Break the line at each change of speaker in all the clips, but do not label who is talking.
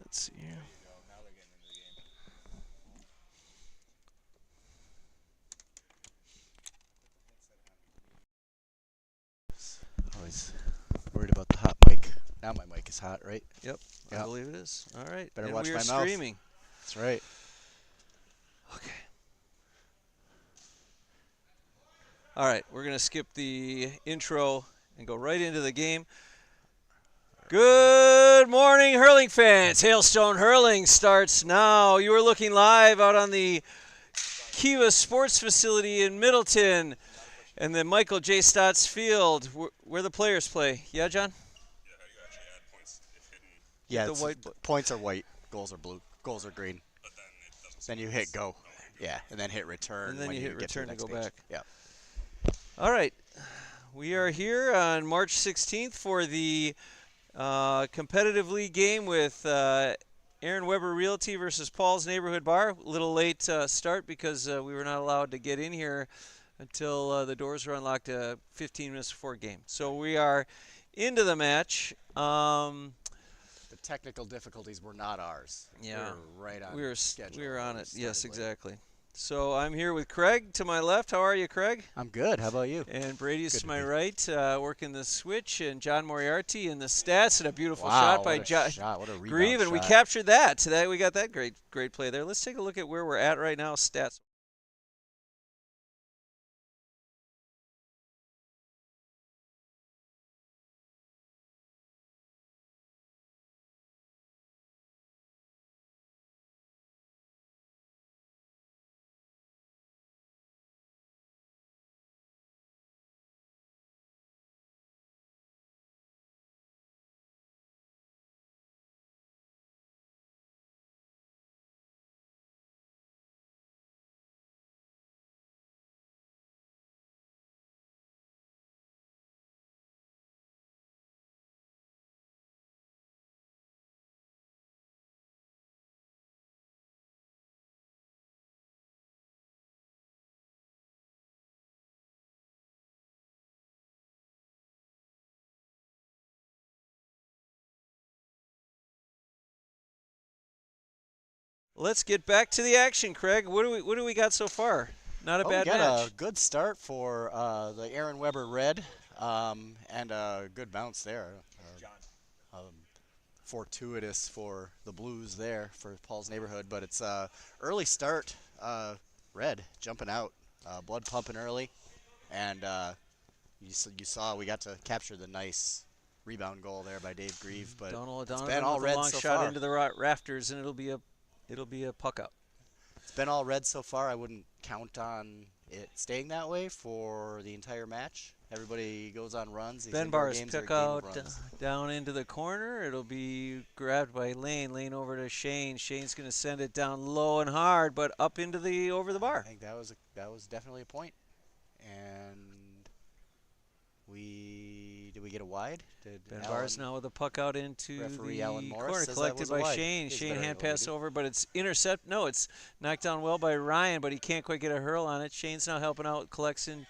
Let's see here.
Always worried about the hot mic. Now my mic is hot, right?
Yep, I
Yeah.
believe it is. All right.
Better
and
watch
we are
my mouth.
streaming.
That's right.
Okay. All right, we're going to skip the intro and go right into the game. Good morning, hurling fans. Hailstone Hurling starts now. You are looking live out on the Kiva Sports Facility in Middleton and the Michael J. Stotts Field where the players play. Yeah, John?
Yeah,
the white
points are white, goals are blue, goals are green. Then you hit go. Yeah, and then hit return.
And then
when
you hit
get
return
to, the
to
next
go
page.
back.
Yeah.
All right. We are here on March 16th for the competitive league game with Aaron Weber Realty versus Paul's Neighborhood Bar. A little late start because we were not allowed to get in here until the doors were unlocked 15 minutes before game. So we are into the match.
The technical difficulties were not ours.
Yeah,
we were right on schedule.
We were on it. Yes,
late.
exactly. So I'm here with Craig to my left. How are you, Craig?
I'm good. How about you?
And Brady's
Good
to
to
my
be.
right, working the switch, and John Moriarty in the stats, and a beautiful
Wow,
shot by
what a shot. What a rebound
Grieve, and
shot.
we captured that. Today we got that great play there. Let's take a look at where we're at right now. Stats. Let's get back to the action, Craig. What do we got so far? Not a
We
bad
got
match.
a good start for the Aaron Weber Red, and a good bounce there. Fortuitous for the Blues there for Paul's Neighborhood, but it's early start. Red jumping out, blood pumping early, and you saw we got to capture the nice rebound goal there by Dave Grieve, but
Donald
it's
Donovan
been all
with
red
a long
so
shot
far.
into the rafters, and it'll be a puck up.
It's been all red so far. I wouldn't count on it staying that way for the entire match. Everybody goes on runs. These
Ben Barr's
games are a
pick
game of
out
runs.
down into the corner. It'll be grabbed by Lane. Lane over to Shane. Shane's going to send it down low and hard, but up into the over the bar.
I think that was definitely a point. And did we get a wide? Did
Ben
Alan,
Barr's now with the puck out into
referee
the
Alan Morris
corner,
says that
collected
was a
by
wide.
Shane.
He's
Shane
very
hand pass
overdue.
over, but it's intercept. No, it's knocked down well by Ryan, but he can't quite get a hurl on it. Shane's now helping out, collects and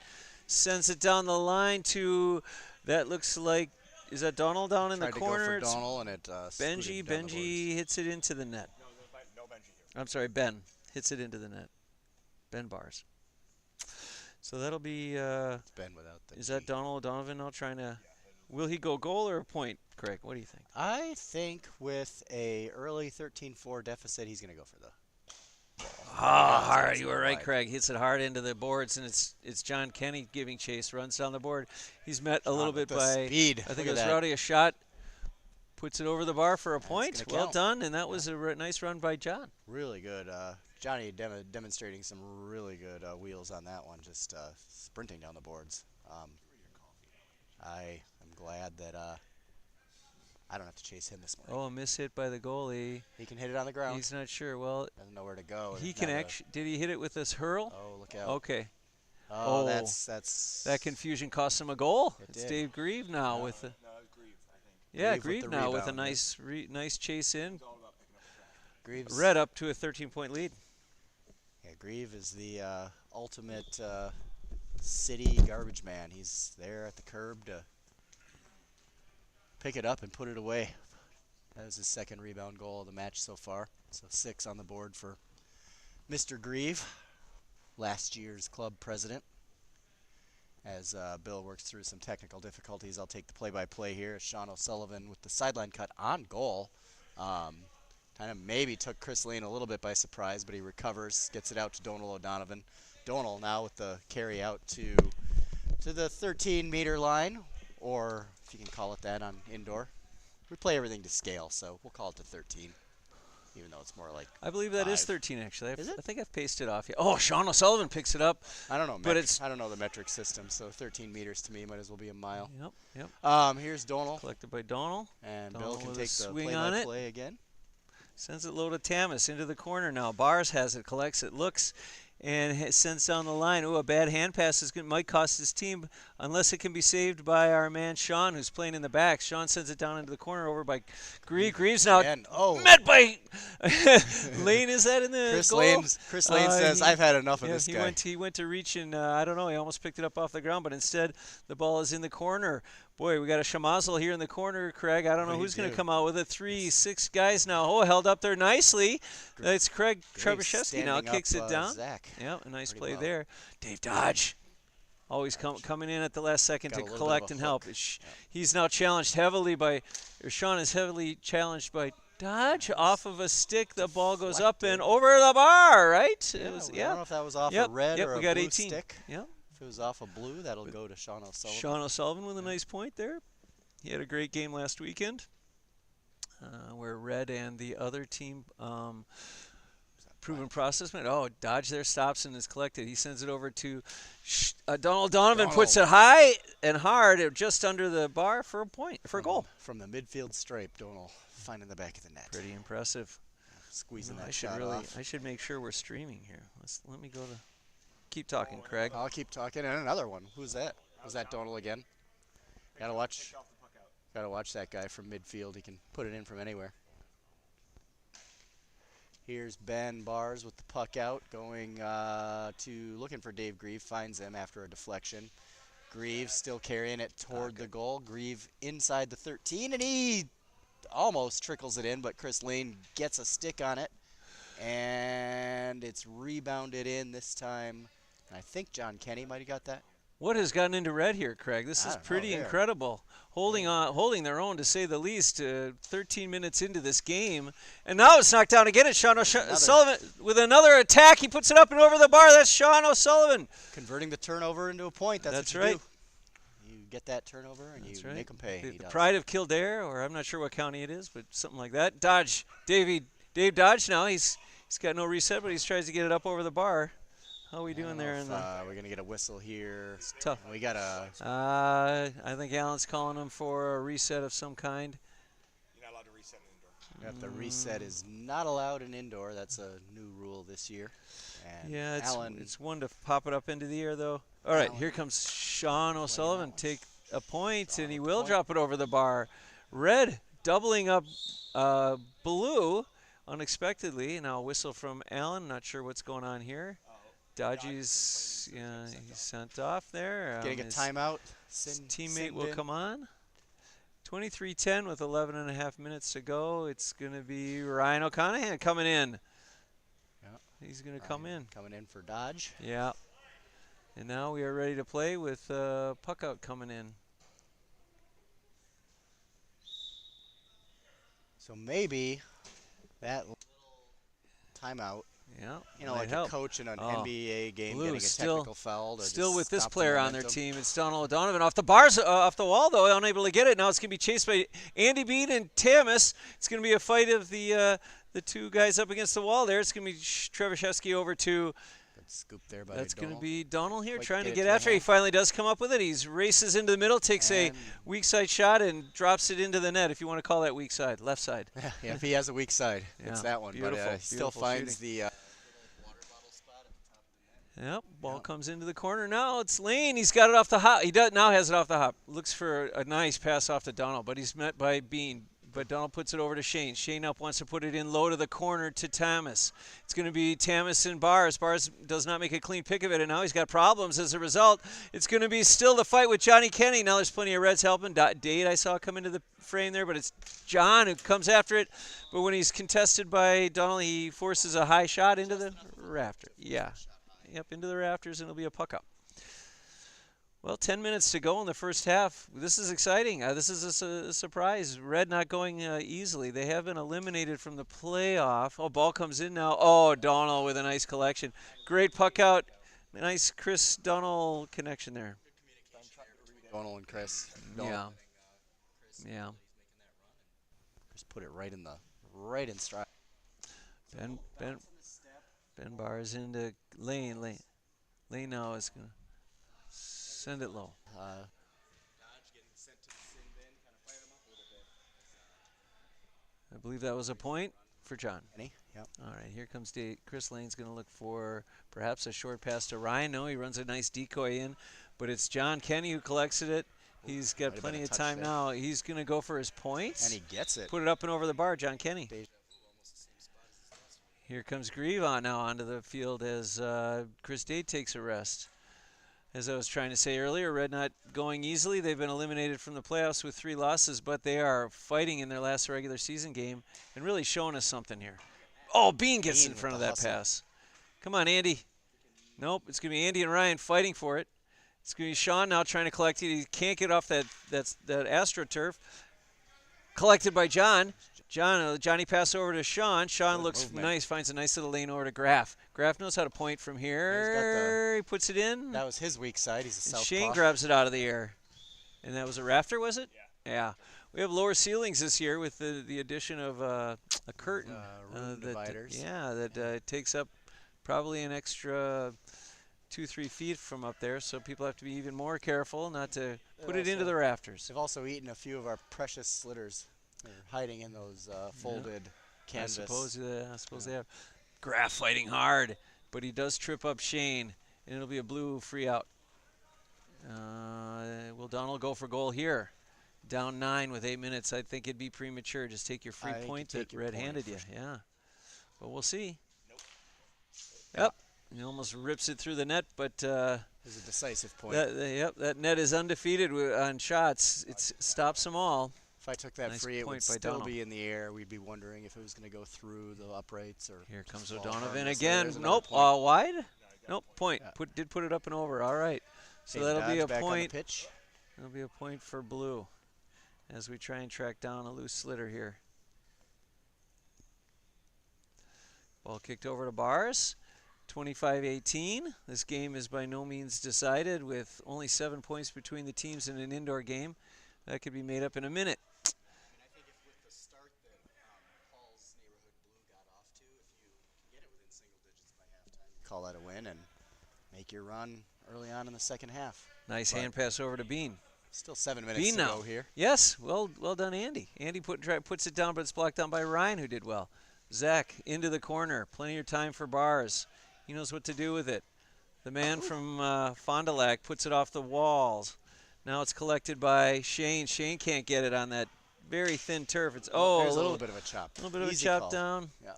sends it down the line to, that looks like, is that Donald down in the corner?
Tried to go for Donald, and it
Benji. Benji hits it into the net.
No Benji here.
I'm sorry, Ben hits it into the net. Ben Bars. So that'll be.
It's Ben without the
Is
G.
that Donald Donovan now trying to? Will he go goal or a point, Craig? What do you think?
I think with a early 13-4 deficit, he's going to go for the.
Ah,
Yeah,
hard.
it's
You were right,
wide.
Craig. Hits it hard into the boards, and it's John Kenny giving chase. Runs down the board. He's met a little
with
bit
the
by.
speed.
I think
Look
it
at
was
that.
Rowdy. A shot. Puts it over the bar for a point.
gonna
Well
count.
done, and that was a nice run by John.
Really good. Johnny demonstrating some really good wheels on that one, just sprinting down the boards. I am glad that I don't have to chase him this morning.
Oh, a miss hit by the goalie.
He can hit it on the ground.
He's not sure. Well,
Doesn't know where to go.
he
It's
can
not a-
actually. Did he hit it with this hurl?
Oh, look out.
Okay.
Oh,
Oh.
that's
That confusion cost him a goal.
It
It's
did.
Dave Grieve now with the.
No, Grieve, I think.
Yeah,
Grieve with
Grieve
the
now with a
rebound,
nice chase in.
It's all about picking up the track.
Greaves.
Red up to a 13-point lead.
Yeah, Grieve is the ultimate city garbage man. He's there at the curb to pick it up and put it away. That was his second rebound goal of the match so far. So 6 on the board for Mr. Grieve, last year's club president. As Bill works through some technical difficulties, I'll take the play-by-play here. Sean O'Sullivan with the sideline cut on goal. Kind of maybe took Chris Lane a little bit by surprise, but he recovers, gets it out to Donal O'Donovan. Donal now with the carry out to the 13-meter line, or if you can call it that on indoor. We play everything to scale, so we'll call it to 13, even though it's more like
I believe that is
5.
13, actually.
Is it?
I think I've pasted it off. Yeah. Oh, Sean O'Sullivan picks it up.
I don't know,
but it's
I don't know the metric system, so 13 meters to me might as well be a mile.
Yep.
Here's Donal,
Collected by Donal.
and
Donal
Bill can
with a
take the
swing on it.
play-by-play again.
Sends it low to Tamas into the corner now. Bars has it, collects it, looks, and sends down the line. Ooh, a bad hand pass might cost his team unless it can be saved by our man Sean, who's playing in the back. Sean sends it down into the corner over by Grieve. Grieve's now met by Lane. Is that in the goal?
Chris Lane says, "I've had enough of this guy."
He went to reach and I don't know. He almost picked it up off the ground, but instead the ball is in the corner. Boy, we got a Shamazel here in the corner, Craig. I don't know who's going to come out with it. 3-6 guys now. Oh, held up there nicely. It's Craig Trebuchevsky now. Kicks it down.
Zach.
Yeah, a nice play there. Dave Dodge. Always coming in at the last second to collect and help. He's now challenged heavily by, Sean is heavily challenged by Dodge. Off of a stick, the ball goes up and over the bar, right?
I don't know if that was off a red or a blue stick.
Yep.
If it was off a blue, that'll go to Sean O'Sullivan.
Sean O'Sullivan with a nice point there. He had a great game last weekend, where Red and the other team proven process. Oh, Dodge there stops and is collected. He sends it over to Donald Donovan. Puts it high and hard, just under the bar for a point, for a goal.
From the midfield stripe, Donald finding the back of the net.
Pretty impressive.
Squeezing that shot off.
I should make sure we're streaming here. Let me go to. Keep talking, Craig.
I'll keep talking. And another one. Who's that? Was that Donal again? Gotta watch that guy from midfield. He can put it in from anywhere. Here's Ben Bars with the puck out, going to looking for Dave Grieve. Finds him after a deflection. Grieve still carrying it toward the goal. Grieve inside the 13, and he almost trickles it in, but Chris Lane gets a stick on it, and it's rebounded in this time. I think John Kenny might have got that.
What has gotten into Red here, Craig? This is pretty incredible. Holding their own, to say the least. 13 minutes into this game, and now it's knocked down again. It's Sean O'Sullivan with another attack. He puts it up and over the bar. That's Sean O'Sullivan
converting the turnover into a point. That's what you do. You get that turnover and you make them pay.
The pride of Kildare, or I'm not sure what county it is, but something like that. Dodge, Dave Dodge. Now he's got no reset, but he tries to get it up over the bar. How are we doing there?
We're going to get a whistle here.
It's tough.
We got a...
I think Alan's calling him for a reset of some kind.
You're not allowed to reset in indoor.
The reset is not allowed in indoor. That's a new rule this year. And
yeah,
Alan,
it's one to pop it up into the air, though. All right, here comes Sean O'Sullivan. Take a point, and he will drop it over the bar. Red doubling up blue unexpectedly. Now a whistle from Alan. Not sure what's going on here. Dodgy's, he's sent off there.
Getting a timeout.
His teammate will come on. 23-10 with 11.5 minutes to go. It's going to be Ryan O'Conahan coming in.
Yeah.
He's going to come in.
Coming in for Dodge.
Yeah. And now we are ready to play with puck out coming in.
So maybe that timeout.
Yeah,
like a coach in an NBA game getting a technical foul.
Still with this player on their team, it's Donald O'Donovan off the bars, off the wall though, unable to get it. Now it's going to be chased by Andy Bean and Tamas. It's going to be a fight of the two guys up against the wall there. It's going to be Trebuchevsky over to.
Good scoop there by
That's going to
Donald.
be Donald here trying to get after. He finally does come up with it. He races into the middle, takes a weak side shot, and drops it into the net. If you want to call that weak side, left side.
Yeah, if he has a weak side, it's that one.
Beautiful,
but he still finds the.
Yep, ball comes into the corner now. It's Lane. He's got it off the hop. He now has it off the hop. Looks for a nice pass off to Donald, but he's met by Bean. but Donald puts it over to Shane. Shane up wants to put it in low to the corner to Thomas. It's going to be Thomas and Bars. Bars does not make a clean pick of it, and now he's got problems as a result. It's going to be still the fight with Johnny Kenny. Now there's plenty of Reds helping. Dade I saw come into the frame there, but it's John who comes after it. But when he's contested by Donald, he forces a high shot into the rafter. Yeah. Yep, into the rafters, and it'll be a puck up. Well, 10 minutes to go in the first half. This is exciting. This is a surprise. Red not going easily. They have been eliminated from the playoff. Oh, ball comes in now. Oh, Donald with a nice collection. Great puck out. Nice Chris Donald connection there.
Donald and Chris.
Yeah. Yeah.
Just put it right in stride.
Ben Bars into Lane. Lane now is going to send it low. I believe that was a point for John.
Yep.
All right, here comes Chris Lane's going to look for perhaps a short pass to Ryan. No, he runs a nice decoy in, but it's John Kenny who collects it. He's got plenty of time now. He's going to go for his points.
And he gets it.
Put it up and over the bar, John Kenny. Here comes Grieve on now onto the field as Chris Dade takes a rest. As I was trying to say earlier, Red not going easily. They've been eliminated from the playoffs with 3 losses, but they are fighting in their last regular season game and really showing us something here. Oh, Bean gets in front of that pass. Come on, Andy. Nope, it's going to be Andy and Ryan fighting for it. It's going to be Sean now trying to collect it. He can't get off that AstroTurf. Collected by John. Johnny pass over to Sean. Sean
Good
looks
movement.
nice, finds a nice little lane over to Graff. Graff knows how to point from here. He puts it in.
That was his weak side. He's a southpaw.
Shane grabs it out of the air. And that was a rafter, was it? Yeah. We have lower ceilings this year with the addition of a curtain.
Room dividers.
That takes up probably an extra 2-3 feet from up there, so people have to be even more careful not to put it into the rafters.
They've also eaten a few of our precious slitters. They're hiding in those folded canvas.
I suppose they have. Graff fighting hard, but he does trip up Shane, and it'll be a blue free out. Will Donald go for goal here? Down 9 with 8 minutes. I think it'd be premature. Just take your free point that Red handed you. Yeah. But we'll see.
Nope.
Yep. He almost rips it through the net, but
it was a decisive point.
That net is undefeated on shots. It stops them all.
If I took that
Nice
free, it
point
would
by
still
Donald.
be in the air. We'd be wondering if it was going to go through the uprights or.
Here comes
fall
O'Donovan
harmless.
again.
There's another
Nope.
point.
Wide? Nope. Point.
Yeah.
Did put it up and over. All right. So
Dave
that'll be
Dodge
a
back on the
point.
pitch.
That'll be a point for blue as we try and track down a loose slitter here. Ball kicked over to Bars. 25-18. This game is by no means decided with only 7 points between the teams in an indoor game. That could be made up in a minute.
And I think if with the start that Paul's neighborhood blue got off to, if you can get it within single digits by halftime, you call that a win and make your run early on in the second half.
Nice hand pass over to Bean.
Still 7 minutes
Bean
to
now.
go here.
Yes, well done, Andy. Andy puts it down, but it's blocked down by Ryan, who did well. Zach into the corner. Plenty of time for Bars. He knows what to do with it. The man from Fond du Lac puts it off the walls. Now it's collected by Shane. Shane can't get it on that very thin turf. It's
There's a little bit of a chop.
A little bit of
Easy
a chop
call.
down.
Yeah.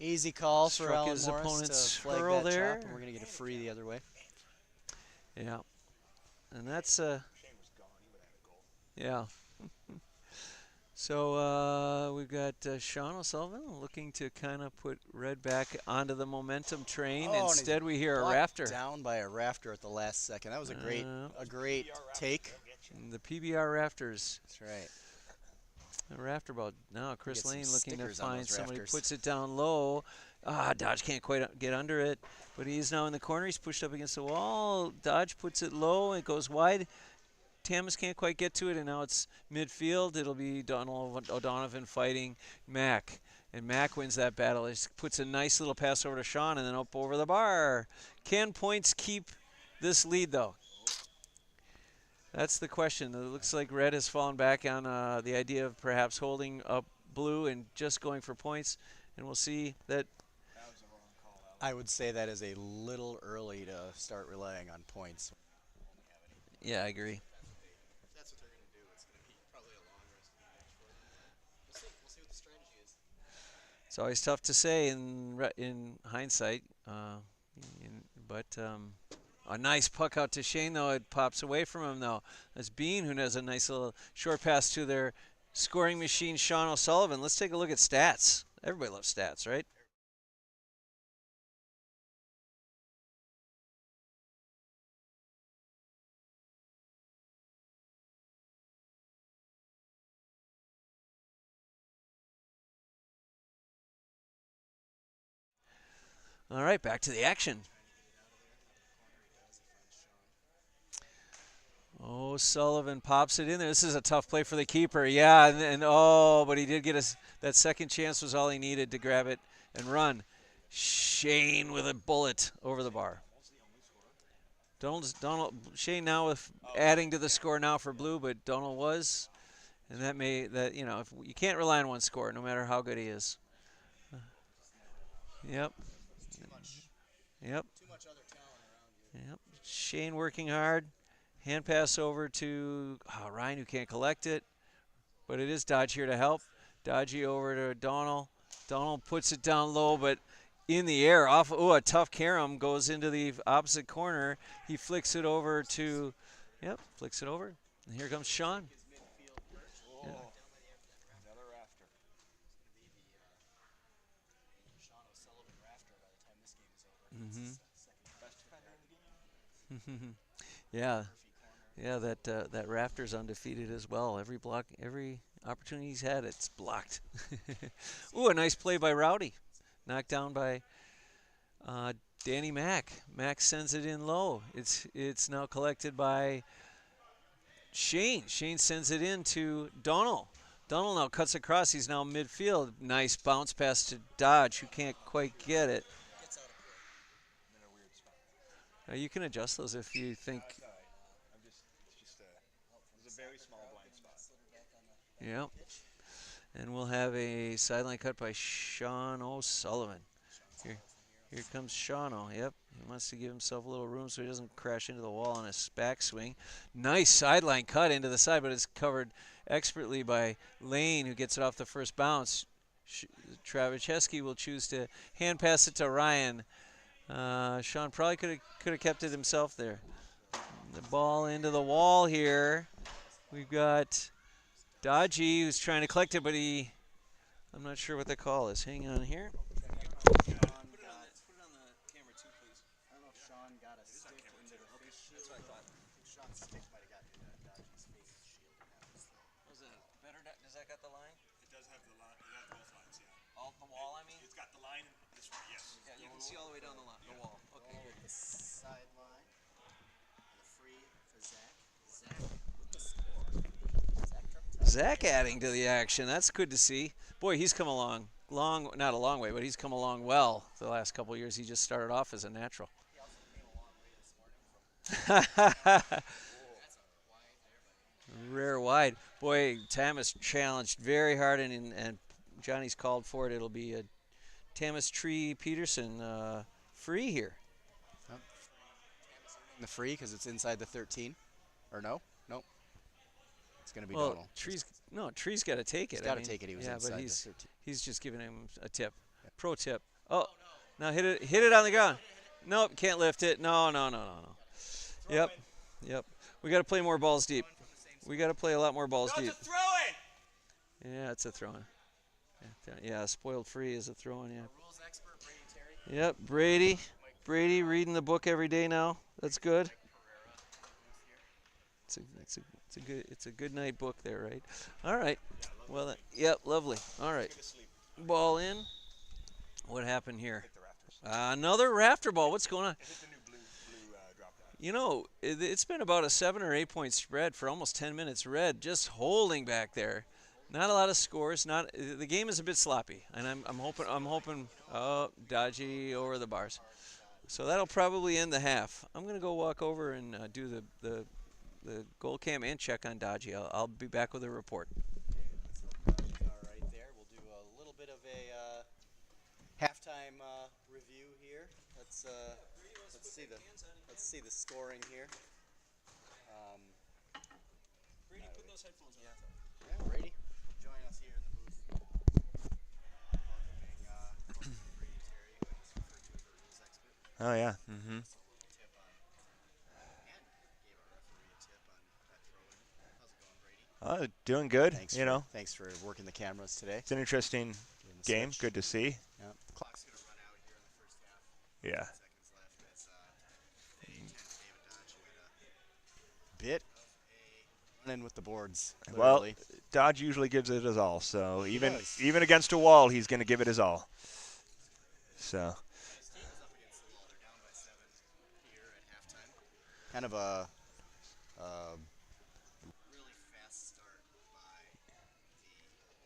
Easy call for
Struck
Alan
his
Morris
opponent's
to flag
hurl
that
there.
chop, and we're going to get a free the other way.
Yeah. And that's
Shane was gone. He would have had a goal.
yeah. So we've got Sean O'Sullivan looking to kind of put Red back onto the momentum train.
Oh, and he's
Instead, we hear a
blocked
rafter.
down by a rafter at the last second. That was a great take.
And the PBR rafters.
That's right.
The rafter ball. Now Chris
Get some
Lane looking to
stickers on
find
those
somebody.
rafters.
Puts it down low. Dodge can't quite get under it. But he's now in the corner. He's pushed up against the wall. Dodge puts it low. It goes wide. Tamas can't quite get to it, and now it's midfield. It'll be Donald O'Donovan fighting Mac. And Mac wins that battle. He just puts a nice little pass over to Sean and then up over the bar. Can points keep this lead, though? That's the question. It looks like Red has fallen back on the idea of perhaps holding up blue and just going for points. And we'll see that.
That was the wrong call out.
I would say that is a little early to start relying on points.
Yeah, I agree.
If that's what they're going to do, it's going to be probably a
It's always tough to say in hindsight, but a nice puck out to Shane though. It pops away from him though. That's Bean who does a nice little short pass to their scoring machine, Sean O'Sullivan. Let's take a look at stats. Everybody loves stats, right? All right, back to the action. Oh, Sullivan pops it in there. This is a tough play for the keeper. Yeah, and oh, but he did get us. That second chance was all he needed to grab it and run. Shane with a bullet over the bar. Shane now with adding to the score now for Blue, but Donald was, and if you can't rely on one score, no matter how good he is. Yep. Yep. Yep. Shane working hard. Hand pass over to Ryan, who can't collect it, but it is Dodge here to help. Dodgy over to Donald. Donald puts it down low, but in the air. Off. Oh, a tough carom goes into the opposite corner. He flicks it over to, flicks it over. And here comes Sean. Yeah.
Another rafter.
Mm-hmm.
Best defender in the game.
Yeah. Yeah, that Raptor's undefeated as well. Every opportunity he's had, it's blocked. Ooh, a nice play by Rowdy. Knocked down by Danny Mack. Mack sends it in low. It's now collected by Shane. Shane sends it in to Donald. Donald now cuts across. He's now midfield. Nice bounce pass to Dodge, who can't quite get it. You can adjust those if you think.
It's a very small blind spot.
Yep. And we'll have a sideline cut by Sean O'Sullivan. Here comes Sean. Yep. He wants to give himself a little room so he doesn't crash into the wall on his backswing. Nice sideline cut into the side, but it's covered expertly by Lane, who gets it off the first bounce. Travicheski will choose to hand pass it to Ryan. Sean probably could have kept it himself there. The ball into the wall here. We've got Dodgy, who's trying to collect it, but I'm not sure what the call is. Hang on here. Put it on the camera too, please.
I don't know if Sean got a stick into the face shield.
That's what I thought.
I think Sean's stick might have gotten into Dodgy's face shield.
Was it better? Does that got the line?
It does have the line. It has both lines, yeah.
All the wall, I mean?
It's got the line this way, yes.
Yeah, you can see all the way down the wall. Okay.
With the sideline. And a free for Zach. Zach with the score.
Zach adding to the action. That's good to see. Boy, he's come along. Not a long way, but he's come along well the last couple of years. He just started off as a natural.
He also came a long way this morning.
Rare wide. Boy, Thomas challenged very hard, and Johnny's called for it. It'll be a Thomas Tree Peterson free here.
Yep. The free because it's inside the 13. Or no? Nope. It's going to be Donald.
Tree's got to take it.
He's got to take it. He was inside
but
the 13.
He's just giving him a tip. Yep. Pro tip. Oh, now hit it on the ground. Nope, can't lift it. No. Yep. We got to play more balls deep. We got to play a lot more balls deep.
It's a throw-in!
Yeah, it's a throw-in. Yeah, spoiled free is a throw-in, yeah.
Rules expert Brady Terry.
Yep, Brady reading the book every day now. That's good. It's a good night book there, right? All right. Well, yep, lovely. All right. Ball in. What happened here? Another rafter ball. What's going on?
It hit the new blue drop down.
You know, it's been about a 7 or 8 point spread for almost 10 minutes. Red just holding back there. Not a lot of scores. The game is a bit sloppy, and I'm hoping. Oh, Dodgy over the bars. So that'll probably end the half. I'm gonna go walk over and do the goal cam and check on Dodgy. I'll be back with a report.
All right, there. We'll do a little bit of a halftime review here. Let's see the scoring here.
Brady, put those headphones on.
Yeah, Brady, join us here in the booth. Welcoming
Oh yeah. Mm-hmm. Doing good.
Thanks
You
for
know,
thanks for working the cameras today.
it's an interesting
Doing the
game.
switch.
Good to see.
Yeah. Clock's gonna run out here in the first half.
Yeah.
10 seconds left as they tend David Dodge who had a bit of a run in with the boards,
Well,
literally.
Dodge usually gives it his all. So
He
even
does.
even against a wall, he's going to give it his all. So
His team is up against the wall. They're down by 7 here at halftime. Kind of a really fast start by the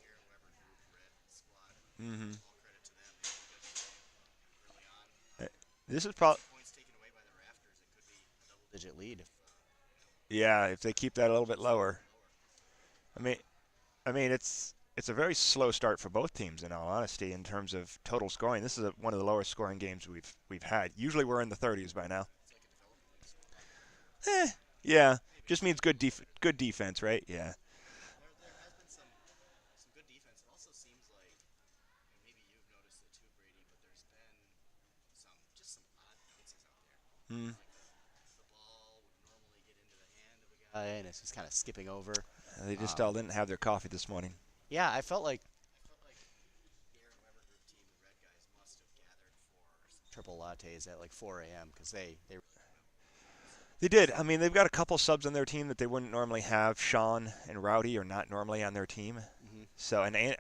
Aaron Weber Group Red squad.
hmm
All credit to them. They did good early on.
this is
Get
probably
some points taken away by the Rafters. It could be a double-digit lead.
yeah. If they keep that a little bit lower,
Lower.
I mean, it's a very slow start for both teams. In all honesty, in terms of total scoring, this is one of the lowest scoring games we've had. Usually we're in the 30s by now.
It's like a development league score.
Eh, yeah. Just means good defense, right? Yeah.
There has been some good defense. It also seems like, and maybe you've noticed it too, Brady, but there's been some odd bounces out there.
Mm.
Like the ball would normally get into the hand of a guy, and it's just kind of skipping over.
They just all didn't have their coffee this morning.
Yeah, I felt like the Aaron Weber Group team, the red guys, must have gathered for some triple lattes at like 4 a.m. because they
They did. I mean, they've got a couple subs on their team that they wouldn't normally have. Sean and Rowdy are not normally on their team.
Mhm.
So, and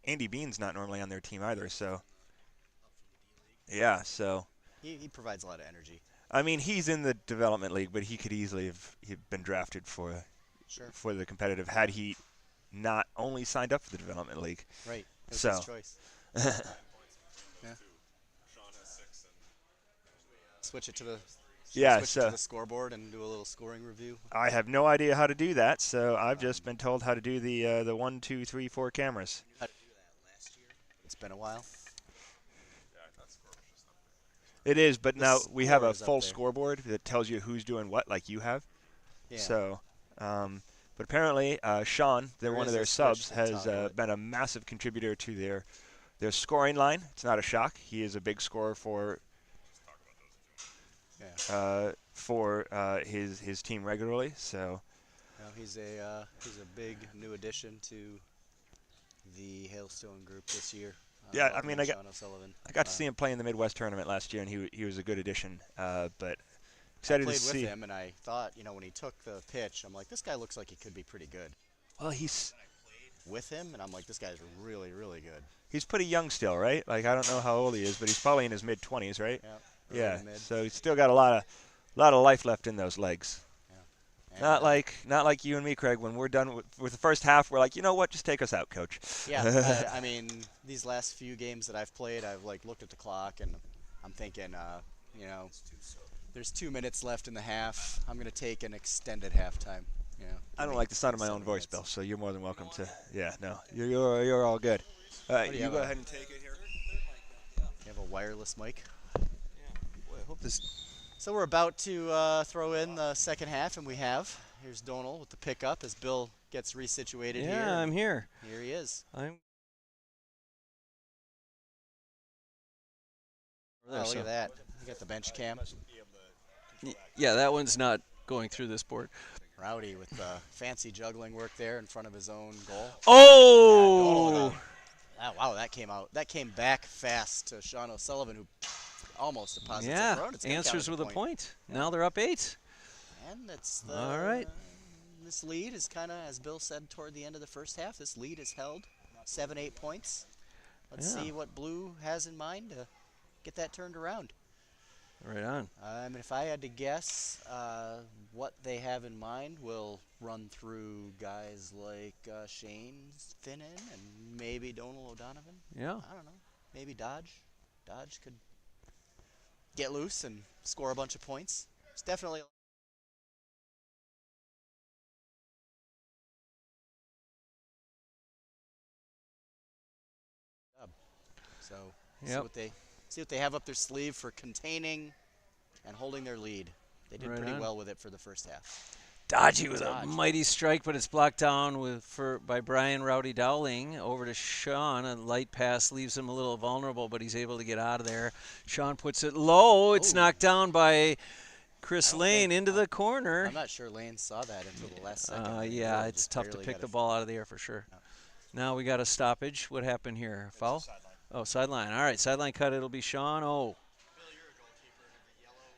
Andy Bean's not normally on their team either. So,
up from the D League.
yeah. So,
He provides a lot of energy.
I mean, he's in the development league, but he could easily have been drafted
Sure.
for the competitive had he not only signed up for the development league.
Right. It was
So.
his choice. Yeah.
Sean has 6 and
Switch it to the
Yeah.
switch it
So
to the scoreboard and do a little scoring review.
I have no idea how to do that. So I've just been told how to do the 1, 2, 3, 4 cameras.
How to do that last year? It's been a while.
yeah, I thought score was just up there.
It is, but
The
now we have
score
a
is up
full
there.
scoreboard that tells you who's doing what, like you have.
Yeah.
So, but apparently Sean, they're
There
one of
is
their
a switch
subs,
to
has
toggle it.
been a massive contributor to their scoring line. It's not a shock. He is a big scorer
Just talk about those if you want.
for his team regularly. So
He's a big new addition to the Hailstone group this year.
Yeah, I mean, I
Sean O'Sullivan.
got to see him play in the Midwest tournament last year, and he was a good addition. But
I
excited
played
to
with
see.
him, and I thought, when he took the pitch, I'm like, this guy looks like he could be pretty good.
Well, he's
With him, and I'm like, this guy's really, really good.
he's pretty young still, right? Like I don't know how old he is, but he's probably in his mid-20s, right?
Yeah. Early
Yeah.
to mid.
So he's still got a lot of life left in those legs.
And,
Not like you and me, Craig. When we're done with the first half, we're like, you know what? Just take us out, coach.
Yeah, I mean, these last few games that I've played, I've looked at the clock and I'm thinking, there's 2 minutes left in the half. I'm gonna take an extended halftime.
I don't like the sound of my own
7
voice,
minutes.
Bill. So you're more than welcome to. Yeah, no, you're all good. All right,
do you
you
have
go
a-
ahead and take it here.
You have a wireless mic.
Boy, I hope this.
So we're about to throw in the second half, and we have. Here's Donal with the pickup as Bill gets resituated here.
Yeah, I'm here.
Here he is.
I'm.
Oh, look at that. You got the bench cam.
Yeah, that one's not going through this board.
Rowdy with the fancy juggling work there in front of his own goal.
Oh!
Wow, that came out. That came back fast to Sean O'Sullivan, who almost deposits
Yeah,
it for It's gonna count
answers
as
with a
point.
point.
Yeah.
Now they're up 8.
And that's the.
All right.
This lead is kind of, as Bill said toward the end of the first half, this lead is held 7-8 points. Let's
Yeah.
see what Blue has in mind to get that turned around.
Right on.
If I had to guess what they have in mind, we'll run through guys like Shane Finnan and maybe Donal O'Donovan.
Yeah.
I don't know. Maybe Dodge. Dodge could get loose and score a bunch of points. It's definitely. So
Yep.
see what they have up their sleeve for containing and holding their lead. They did
Right
pretty
on.
well with it for the first half.
Dodgy with a
Dodge.
mighty strike, but it's blocked down by Brian Rowdy Dowling over to Sean. A light pass leaves him a little vulnerable, but he's able to get out of there. Sean puts it low. It's knocked down by Chris Lane into the corner.
I'm not sure Lane saw that until the last second.
Yeah, it's tough to pick the ball out of the air for sure. No. Now we got a stoppage. What happened here? Foul? Oh, sideline. All right, sideline cut. It'll be Sean. Oh.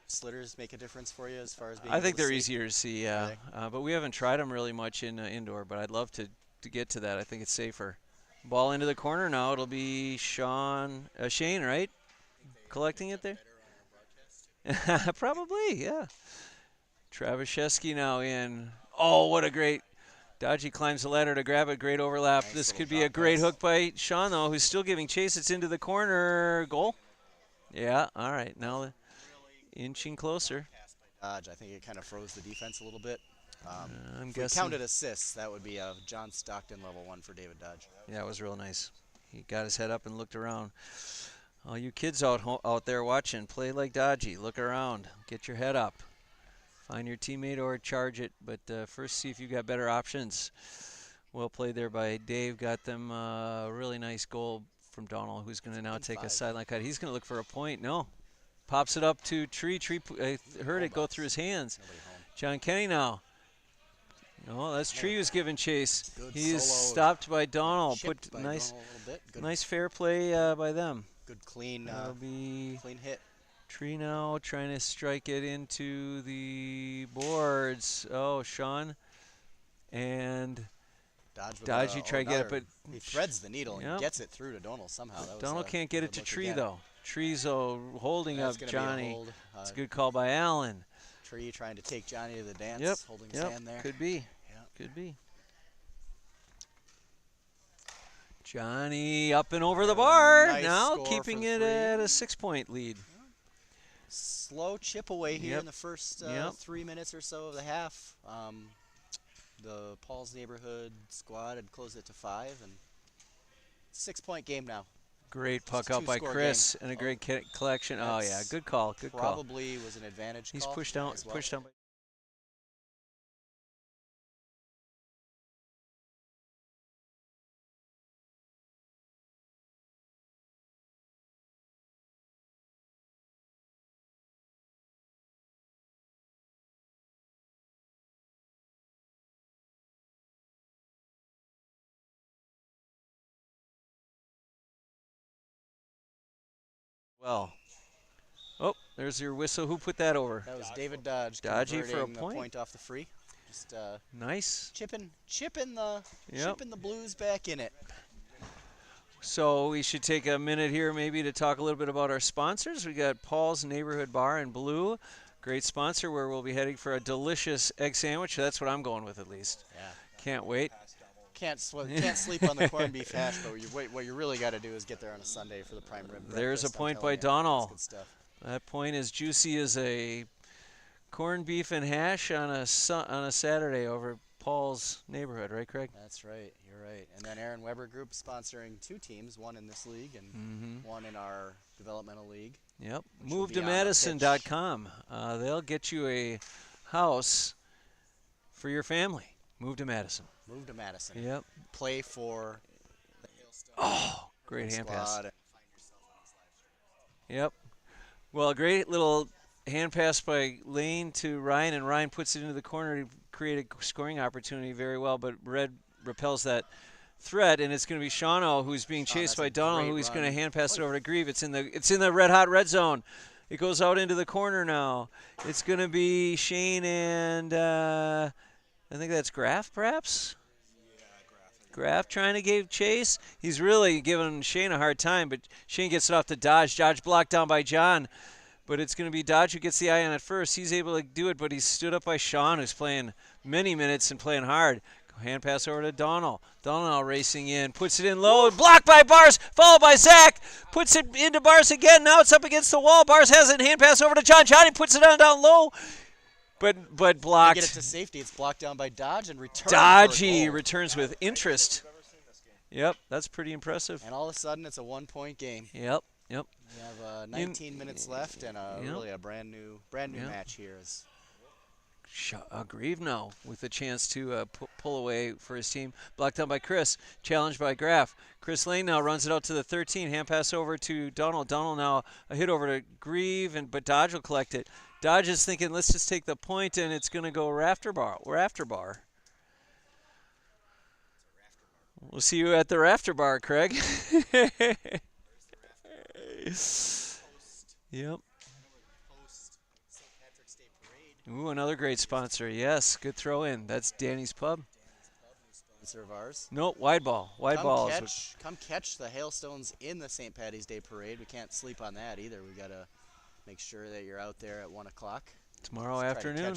Slitters make a difference for you as far as being
I think they're
see?
easier to see, yeah. But we haven't tried them really much in indoor, but I'd love to get to that. I think it's safer. Ball into the corner now. It'll be Shane, right? Collecting it there? Probably, yeah. Travis Shesky now in. Oh, what a great. Dodgy climbs the ladder to grab it. Great overlap.
Nice
this could
little
be a
drop
great
pass.
hook by Sean, though, who's still giving chase. It's into the corner. Goal? Yeah, all right. Now inching closer.
Dodge. I think it kind of froze the defense a little bit.
I'm
If we
guessing.
counted assists, that would be a John Stockton level 1 for David Dodge.
Yeah, it was real nice. He got his head up and looked around. All you kids out there watching, play like Dodgy. Look around. Get your head up. Find your teammate or charge it, but first see if you got better options. Well played there by Dave. Got them a really nice goal from Donald, who's going to now take a sideline cut. He's going to look for a point. No. Pops it up to Tree. Tree heard it go through his hands. John Kenny now. No, that's Tree who's giving chase. He is stopped by Donald. Put nice, nice fair play by them.
Good clean,
That'll be
clean hit.
Tree now trying to strike it into the boards. Oh, Sean and Dodgy try to get it, but
he threads the needle and gets it through to Donald somehow. That was
Donald can't get it to Tree
again.
though. Tree's holding up Johnny. It's a good call by Allen.
Tree trying to take Johnny to the dance, holding his hand there.
Could be. Could be. Johnny up and over the bar.
Nice
now
score
keeping
for
it
3.
at a 6-point lead.
Slow chip away here in the first 3 minutes or so of the half. The Paul's Neighborhood squad had closed it to 5, and 6-point game now.
Great puck out by Chris and a great collection. Oh yeah, good call. Good call.
Probably was an advantage.
He's
call
pushed down.
as well.
Pushed down. Well. Oh, there's your whistle. Who put that over?
That was David Dodge.
Dodgy for a
converting
point.
off the free. Just
Nice.
chipping the Blues back in it.
So we should take a minute here maybe to talk a little bit about our sponsors. We got Paul's Neighborhood Bar in Blue. Great sponsor where we'll be heading for a delicious egg sandwich. That's what I'm going with at least.
Yeah.
Can't wait.
Can't sleep on the corned beef hash, but what you really got to do is get there on a Sunday for the prime rib.
There's a
breakfast,
point
I'm
by
telling you.
Donald.
That's good stuff.
That point is juicy as a corned beef and hash on a Saturday over at Paul's Neighborhood, right, Craig?
That's right. You're right. And then Aaron Weber Group sponsoring 2 teams, one in this league and one in our developmental league.
Yep.
Which will be on the
MoveToMadison.com. They'll get you a house for your family. Move to Madison.
Move to Madison.
Yep.
Play for the Hailstone.
Oh, great hand pass.
squad.
Yep. Well, a great little hand pass by Lane to Ryan, and Ryan puts it into the corner to create a scoring opportunity very well, but Red repels that threat, and it's going to be Shawno who's being chased by Donald, who he's going to hand pass it over to Grieve. It's in the red-hot red zone. It goes out into the corner now. It's going to be Shane and I think that's Graff, perhaps? Graff trying to give chase. He's really giving Shane a hard time, but Shane gets it off to Dodge. Dodge blocked down by John, but it's going to be Dodge who gets the eye on it first. He's able to do it, but he's stood up by Sean, who's playing many minutes and playing hard. Hand pass over to Donald. Donald racing in, puts it in low, blocked by Bars, followed by Zach. Puts it into Bars again. Now it's up against the wall. Bars has it. Hand pass over to John. Johnny puts it on down low, but blocked.
Get it to safety. It's blocked down by Dodge and returns.
Dodgy returns with interest. Yep, that's pretty impressive.
And all of a sudden, it's a 1-point game.
Yep.
We have 19 minutes left, and really a brand new match here.
Grieve now with a chance to pull away for his team. Blocked down by Chris. Challenged by Graff. Chris Lane now runs it out to the 13. Hand pass over to Donald. Donald now a hit over to Grieve, but Dodge will collect it. Dodge is thinking, let's just take the point, and it's going to go rafter bar. We'll see you at the rafter bar, Craig. Yep. Ooh, another great sponsor. Yes, good throw in. That's Danny's Pub.
Sponsor of ours.
Nope, wide ball.
Come catch the hailstones in the St. Patty's Day Parade. We can't sleep on that either. We got to make sure that you're out there at 1 o'clock.
Tomorrow afternoon.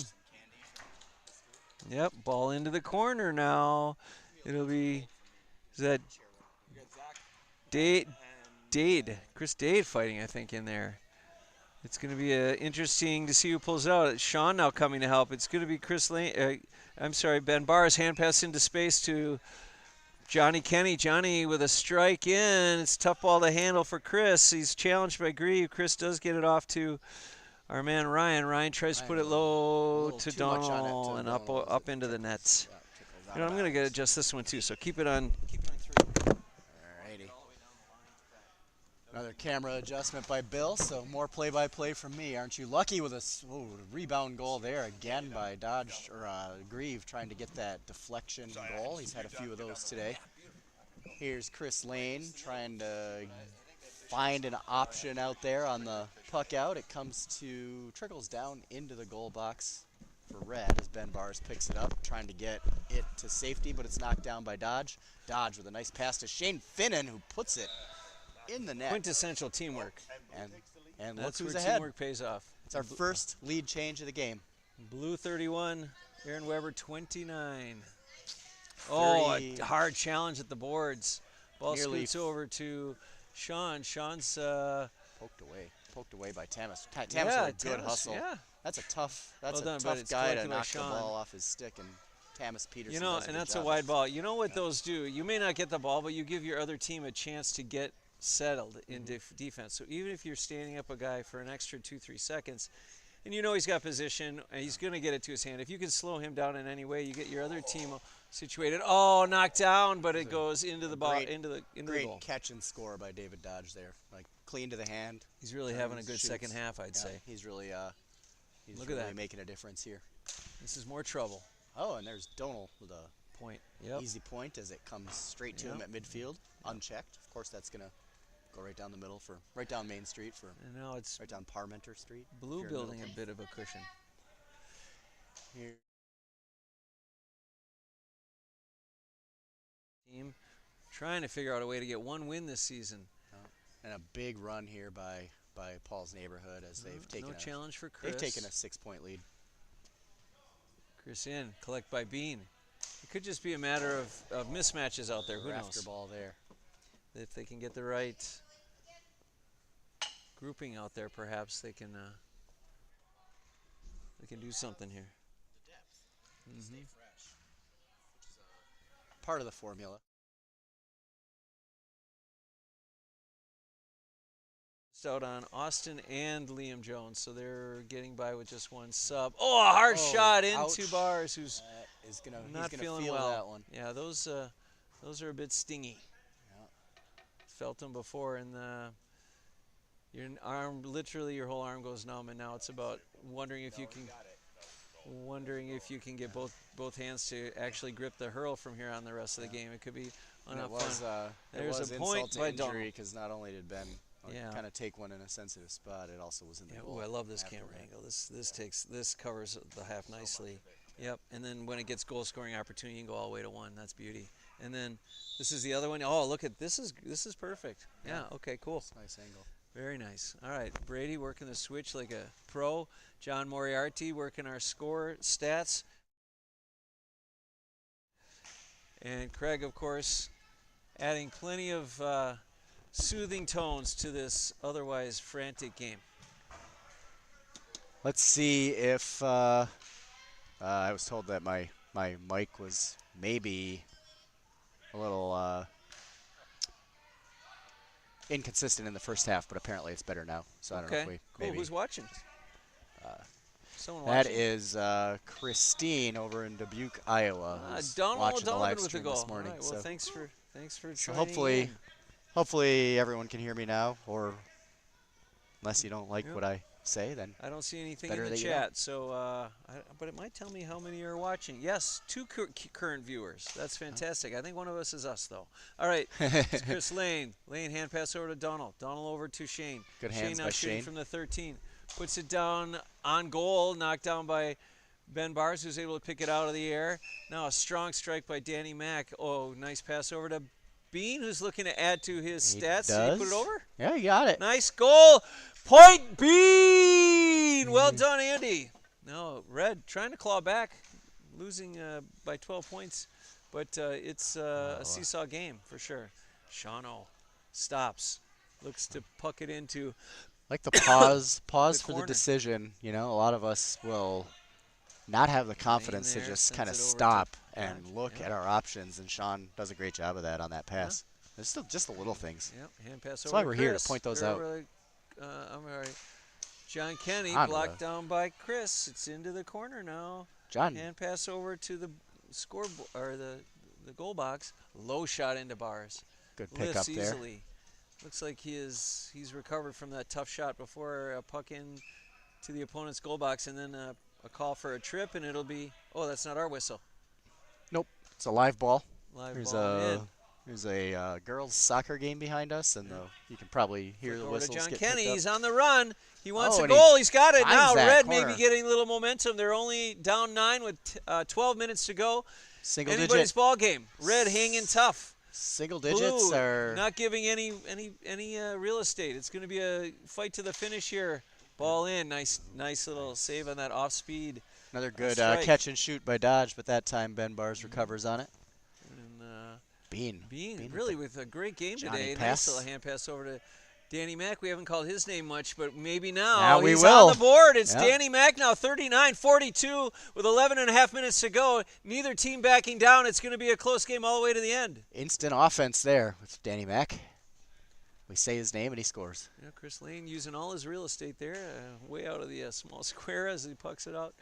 Yep, ball into the corner now. It'll be, is that Dade? Chris Dade fighting, I think, in there. It's going to be interesting to see who pulls it out. Sean now coming to help. It's going to be Ben Barr's hand pass into space to Johnny Kenny. Johnny with a strike in. It's a tough ball to handle for Chris. He's challenged by Grieve. Chris does get it off to our man Ryan. Ryan tries to put it low to Donald and up into the nets. I'm going to adjust this one too. So keep it on 3.
Alrighty. Another camera adjustment by Bill. So more play-by-play from me. Aren't you lucky with a rebound goal there again by Dodge or Grieve trying to get that deflection goal. He's had a few of those today. Here's Chris Lane trying to find an option out there on the puck out. It trickles down into the goal box for Red as Ben Bars picks it up, trying to get it to safety, but it's knocked down by Dodge. Dodge with a nice pass to Shane Finnan, who puts it in the net.
Quintessential teamwork.
And
that's
look who's
where
ahead.
Teamwork pays off.
It's our first lead change of the game.
Blue 31, Aaron Weber 29. Oh, a hard challenge at the boards. Ball scoots over to Sean. Sean's
poked away by Tamas. Tamas with a good hustle.
Yeah.
That's a tough guy to knock the ball off his stick, and Tamas Peterson does a good
that's
job.
a wide ball. You know what those do? You may not get the ball, but you give your other team a chance to get settled in defense. So even if you're standing up a guy for an extra 2-3 seconds, and you know he's got position, and he's going to get it to his hand. If you can slow him down in any way, you get your other team situated. Oh, knocked down, but it goes into the ball, into the goal.
Great catch and score by David Dodge there, like clean to the hand.
He's really having a good second half, I'd say.
He's really,
Look at that,
making a difference here.
This is more trouble.
Oh, and there's Donald with a
point.
Easy point as it comes straight to him at midfield, unchecked. Of course, that's gonna go right down the middle right down Main Street and now it's right down Parmenter Street.
Blue building a bit of a cushion.
Here.
Team trying to figure out a way to get one win this season.
And a big run here by Paul's Neighborhood as they've taken
challenge for Chris.
They've taken a 6-point lead.
Chris in, collect by Bean. It could just be a matter of mismatches out there. Who knows?
After ball there.
If they can get the right grouping out there, perhaps they can do something here.
The depth, stay fresh, which is a part of the formula.
Out on Austin and Liam Jones, so they're getting by with just one sub. Oh, a hard shot into Bars, who's not feeling well.
That one.
Yeah, those are a bit stingy.
Yeah.
Felt them before, and your arm, literally your whole arm goes numb, and now it's about wondering if you can get both hands to actually grip the hurl from here on the rest of the game. It could be enough fun. There's a point by Donald,
because not only did Ben kind of take one in a sensitive spot, it also was in the goal.
Ooh, I love this camera angle. This covers the half nicely. Yep, and then when it gets goal scoring opportunity, you can go all the way to 1. That's beauty. And then this is the other one. Oh, look at this is perfect. Yeah. Okay. Cool.
Nice angle.
Very nice. All right, Brady working the switch like a pro. John Moriarty working our score stats. And Craig, of course, adding plenty of soothing tones to this otherwise frantic game.
Let's see if I was told that my mic was maybe a little inconsistent in the first half, but apparently it's better now. So I don't know if we
cool.
maybe.
Who's watching? Someone
That
watching?
is Christine over in Dubuque, Iowa, who's
Donald
watching the
O'Donovan
live
with a
stream
goal.
this morning.
All right, well,
So,
thanks for
so
joining
hopefully,
in.
hopefully everyone can hear me now, or unless you don't like
Yep.
what I say, then
I don't see anything
better
in the
that you don't.
chat, so but it might tell me how many are watching. Yes, 2 current viewers. That's fantastic. I think one of us is us, though. All right, it's Chris Lane. Lane hand pass over to Donald. Donald over to Shane.
Good
Shane
hands
now
by
shooting
Shane.
from the 13. Puts it down on goal, knocked down by Ben Bars, who's able to pick it out of the air. Now a strong strike by Danny Mack. Oh, nice pass over to Bean, who's looking to add to his
He
stats.
does.
Did he put it over?
Yeah, you got it.
Nice goal. Point Bean. Well done, Andy. No, Red trying to claw back, losing by 12 points. But it's a seesaw game for sure. Shawno stops. Looks to puck it into
Like the pause
the
for the
corner.
decision. You know, a lot of us will not have the confidence to
there,
just
sends
kind of
it over to
stop and
Dodge.
look
Yep.
at our options, and Sean does a great job of that on that pass. It's still just the little things.
Yep, hand pass
That's
over
why
to
we're here, to
Chris.
point those
They're
out.
over to, I'm sorry. John Kenny
On
blocked
the-
down by Chris. It's into the corner now.
John,
Hand pass over to the score or the goal box. Low shot into Bars.
good
Lifts
pickup there.
easily. Looks like he's recovered from that tough shot before a puck in to the opponent's goal box, and then a call for a trip, and it'll be that's not our whistle.
Nope, it's a live ball.
Live
There's
ball in.
there's a girls' soccer game behind us, and you can probably hear the
Over to
whistles
John
get
Kenny.
picked up.
He's on the run. He wants
Oh,
a
and he
goal. He's got it
finds
now.
that
Red
corner.
maybe getting a little momentum. They're only down 9 with 12 minutes to go.
Single
Anybody's
digit.
ball game. Red hanging tough.
Single digits
Blue
are
not giving any real estate. It's going to be a fight to the finish here. Ball in. Nice little save on that off speed.
another good
strike.
catch and shoot by Dodge, but that time Ben Bars recovers on it.
And
Bean
really with a great game
Johnny
today.
pass.
Nice little hand pass over to Danny Mack. We haven't called his name much, but maybe now.
Now we
He's
will.
on the board. It's
Yep.
Danny Mack now, 39-42 with 11 and a half minutes to go. Neither team backing down. It's going to be a close game all the way to the end.
Instant offense there with Danny Mack. We say his name and he scores.
Yeah, Chris Lane using all his real estate there, way out of the small square as he pucks it out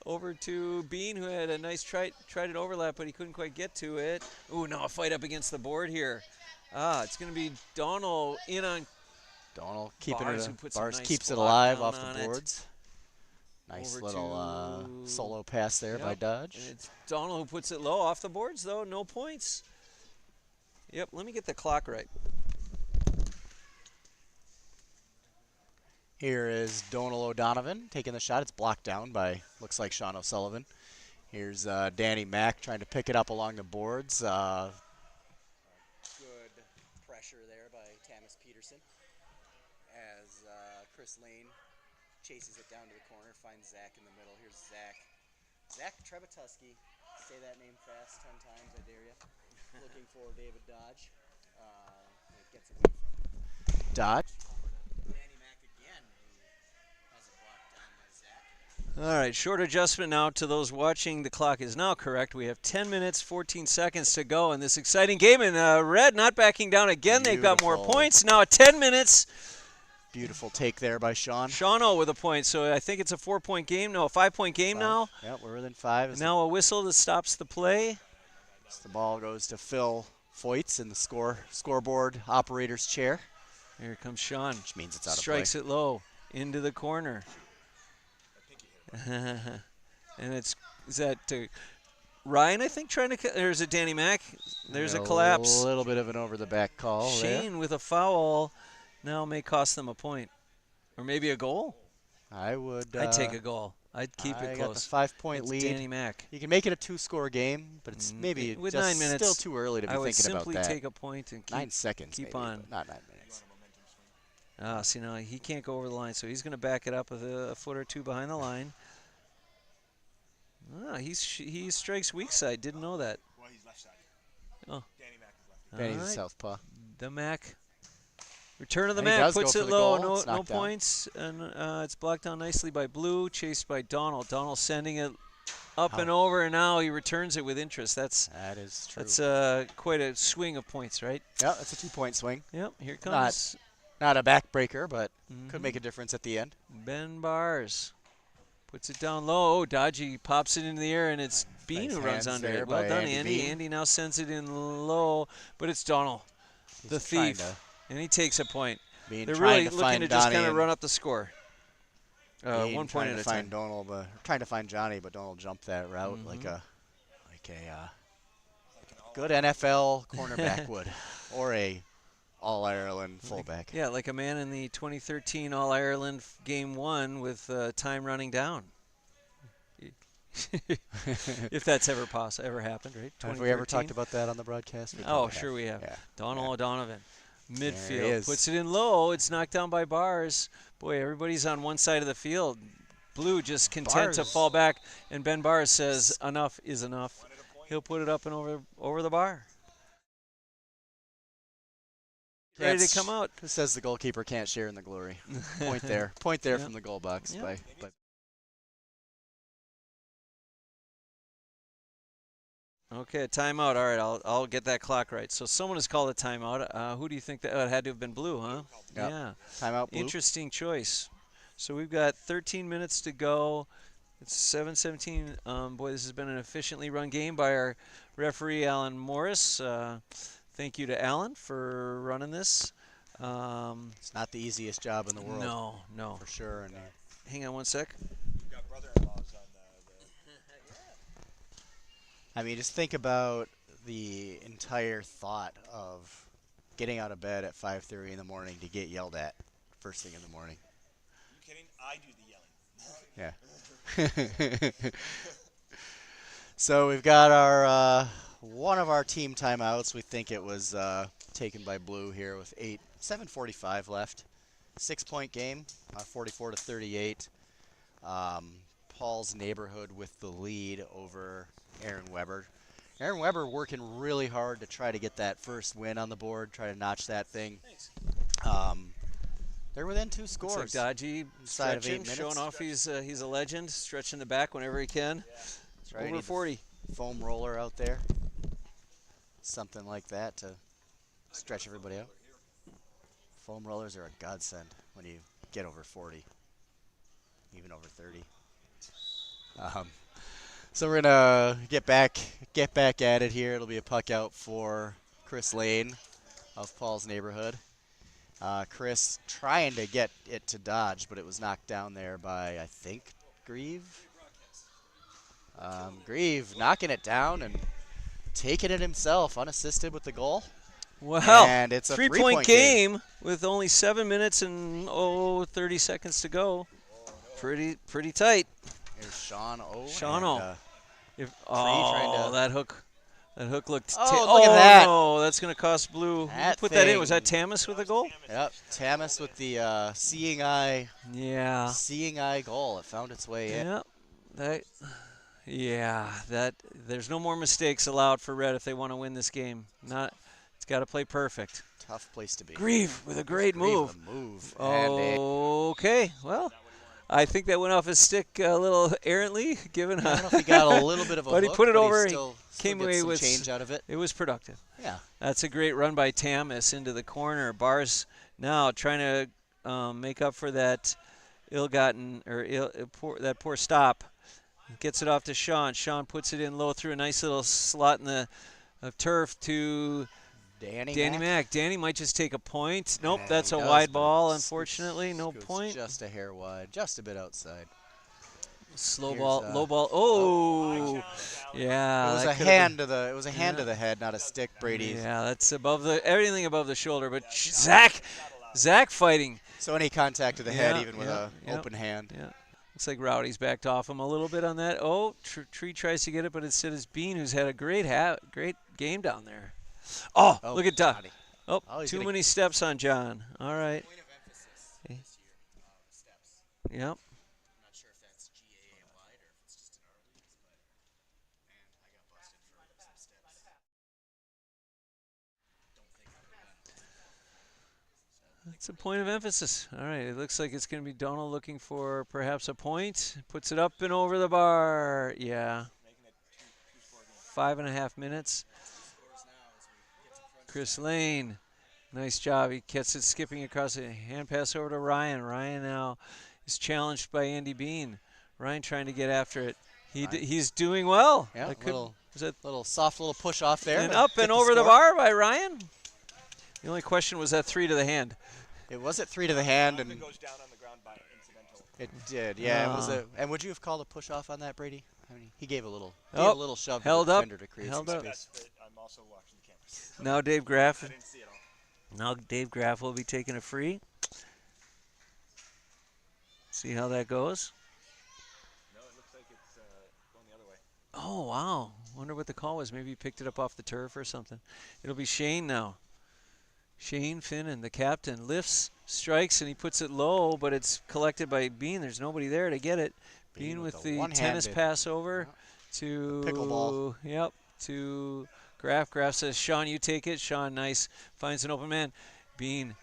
over to Bean, who had a nice tried to overlap, but he couldn't quite get to it. Ooh, now a fight up against the board here. It's going to be Donald in on
Donald keeping
Bars,
it.
who puts a
Bars
nice
keeps it
block
alive
down
off
on
the
it.
boards. Nice
Over
little
to-
solo pass there by
Yep.
Dodge.
And it's Donald who puts it low off the boards, though. No points. Yep, let me get the clock right.
Here is Donald O'Donovan taking the shot. It's blocked down by, looks like Sean O'Sullivan. Here's Danny Mack trying to pick it up along the boards. Good pressure there by Tamas Peterson as Chris Lane chases it down to the corner, finds Zach in the middle. Here's Zach. Zach Trebatuski. Say that name fast 10 times, I dare you. Looking for David Dodge. It gets away from Dodge. Danny Mack again, who has it blocked down by Zach.
All right, short adjustment now to those watching. The clock is now correct. We have 10 minutes, 14 seconds to go in this exciting game. And Red not backing down again. They've got more
Beautiful.
points. Now at 10 minutes,
Beautiful take there by Sean.
Shawno with a point. So I think it's a 4-point game. No, a 5-point game now.
Yep, we're within 5.
And now a whistle that stops the play.
As the ball goes to Phil Foyts in the scoreboard operator's chair,
Here comes Sean.
which means it's out
Strikes
of
it low into the corner. And is that Ryan, I think, trying to. There's a Danny Mack.
play.
There's a collapse.
A little bit of an over the back call there.
Shane with a foul now may cost them a point. Or maybe a goal.
I would.
I'd take a goal. I'd keep
I
it
got the
close.
5-point
It's
lead.
Danny Mack.
You can make it a 2-score game, but it's maybe
With
just
9 minutes,
still too early to be
I would
thinking about
simply
that.
take a point and keep.
9 seconds,
keep
maybe,
on.
but not 9 minutes.
See, now he can't go over the line, so he's going to back it up with a foot or two behind the line. He strikes weak side. Didn't know that.
Well, he's left sided.
Oh.
Danny Mack is left.
Benny's
All
a
right.
southpaw.
The Mac. Return of the
And he
Mac
does
puts
go
it
for the
low.
goal.
No,
It's
no
knocked down.
points, and it's blocked down nicely by Blue, chased by Donald. Donald sending it up and over, and now he returns it with interest. That's
That is true.
quite a swing of points, right?
Yeah, that's a 2-point swing.
Yep. Here comes
Not a backbreaker, but
Mhm.
could make a difference at the end.
Ben Bars. Puts it down low. Oh, dodgy pops it into the air, and it's Bean
Nice
who runs
hands
under
there
it. Well
by
done,
Andy
Andy.
Bean.
Andy now sends it in low, but it's Donald, the
He's trying
thief,
to-
and he takes a point.
Bean
They're
trying
really
to
looking
find
to just
Donnie
kind of
and
run up the score.
Bean
1 point
trying
at
to
a
find
time.
Donald, trying to find Johnny, but Donald jumped that route
Mm-hmm.
like a good NFL cornerback would, or a All-Ireland fullback.
Yeah, like a man in the 2013 All-Ireland Game 1 with time running down. If that's ever happened, right?
Have we ever
2013?
talked about that on the broadcast? We
Oh,
probably
sure we have.
Yeah.
Donald
Yeah.
O'Donovan,
There he
midfield,
is.
puts it in low. It's knocked down by Bars. Boy, everybody's on one side of the field. Blue just content to
Bars.
fall back, and Ben Bars says enough is enough. He'll put it up and over the bar. Ready to come out.
Who says the goalkeeper can't share in the glory? Point there. Point there
Yeah.
from the goal box.
Yeah.
By
Okay, timeout. All right, I'll get that clock right. So someone has called a timeout. Who do you think that it had to have been Blue, huh?
Yep.
Yeah.
timeout. Blue.
Interesting choice. So we've got 13 minutes to go. It's 7:17. Boy, this has been an efficiently run game by our referee, Alan Morris. Thank you to Alan for running this.
It's not the easiest job in the world.
No.
For sure. And
Hang on one sec.
got brother-in-laws on
I mean, just think about the entire thought of getting out of bed at 5:30 in the morning to get yelled at first thing in the morning.
you kidding? I do the yelling.
Yeah. So we've got our one of our team timeouts. We think it was taken by Blue here with 7:45 left. 6-point game, 44-38. Paul's Neighborhood with the lead over Aaron Weber. Aaron Weber working really hard to try to get that first win on the board, try to notch that thing. They're within 2
Looks
scores.
like Dodgy
Inside of 8
stretching,
minutes.
showing off he's a legend, stretching the back whenever he can.
That's right.
Over
Need the
40.
Foam roller out there. Something like that to stretch everybody out. Foam rollers are a godsend when you get over 40, even over 30. So we're gonna get back at it here. It'll be a puck out for Chris Lane of Paul's Neighborhood. Chris trying to get it to Dodge, but it was knocked down there by, I think, Grieve. Grieve knocking it down and taking it himself, unassisted with the goal.
Wow.
And it's a
3-point
3-point game.
game with only 7 minutes and 30 seconds to go. Pretty tight.
Here's Sean O.
Sean
and,
O.
trying to-
That hook looked.
Look at that.
No, that's going to cost Blue. Who
That
put that in? Was
thing-
that Tamas with the goal?
Yep, Tamas with the seeing eye goal. It found its way in.
That there's no more mistakes allowed for Red if they want to win this game. It's got to play perfect.
Tough place to be.
Grieve with a great
Grieve,
move.
the move. And
Okay, well, I think that went off his stick a little errantly, given
I don't know if he got a little bit of a
but
hook,
he put it over.
Still
Came
gets
away
some
with
change out of it.
It was productive.
Yeah.
That's a great run by Tamas into the corner. Bars now trying to make up for that ill-gotten or that poor stop. Gets it off to Sean. Sean puts it in low through a nice little slot in the turf to Danny Mack. Danny might just take a point. Nope,
And
that's
he
a
does,
wide
but
ball,
it
unfortunately. No
goes
point.
Just a hair wide, just a bit outside.
Slow
Here's,
ball, low ball. Oh, yeah.
It was
that
a
could've
hand to the. It was a hand to
Yeah.
the head, not a stick. Brady.
Yeah, that's above everything above the shoulder. But Zach fighting.
So any contact to the head,
Yeah,
even with
yeah,
a
yeah.
open hand.
Yeah. Looks like Rowdy's backed off him a little bit on that. Oh, Tree tries to get it, but instead it's Bean, who's had a great game down there. Oh, look at Doug.
Johnny.
Oh,
he's
too
gonna-
many steps on John. All right.
Point of emphasis
Okay.
this year, the steps.
Yep.
I'm not sure if that's GAA wide or if it's just in our leagues, but man, I got busted for some steps. Don't think I would have.
That's a point of emphasis. All right. It looks like it's going to be Donald looking for perhaps a point. Puts it up and over the bar. Yeah. 5.5 minutes. Chris Lane. Nice job. He gets it skipping across a hand pass over to Ryan. Ryan now is challenged by Andy Bean. Ryan trying to get after it. He's doing well.
Yeah,
Was it
little soft little push off there.
and up and over the bar by Ryan? The only question was that 3 to the hand.
It was at 3 to the hand, and
It goes down on the ground by incidental.
it did. Yeah, it was a. And would you have called a push off on that, Brady? I mean, he gave a little shove
held
to the
up,
defender to create
held
some
up.
space.
I'm also watching the cameras.
Now Dave Graff.
I didn't see it all.
Now Dave Graff will be taking a free. See how that goes.
No, it looks like it's going the other way.
Oh, wow. Wonder what the call was. Maybe he picked it up off the turf or something. It'll be Shane now. Shane Finnan, the captain, lifts, strikes, and he puts it low, but it's collected by Bean. There's nobody there to get it. Bean with the tennis pass over to
pickleball.
Yep, to Graff. Graff says, Sean, you take it. Sean, nice. Finds an open man. Bean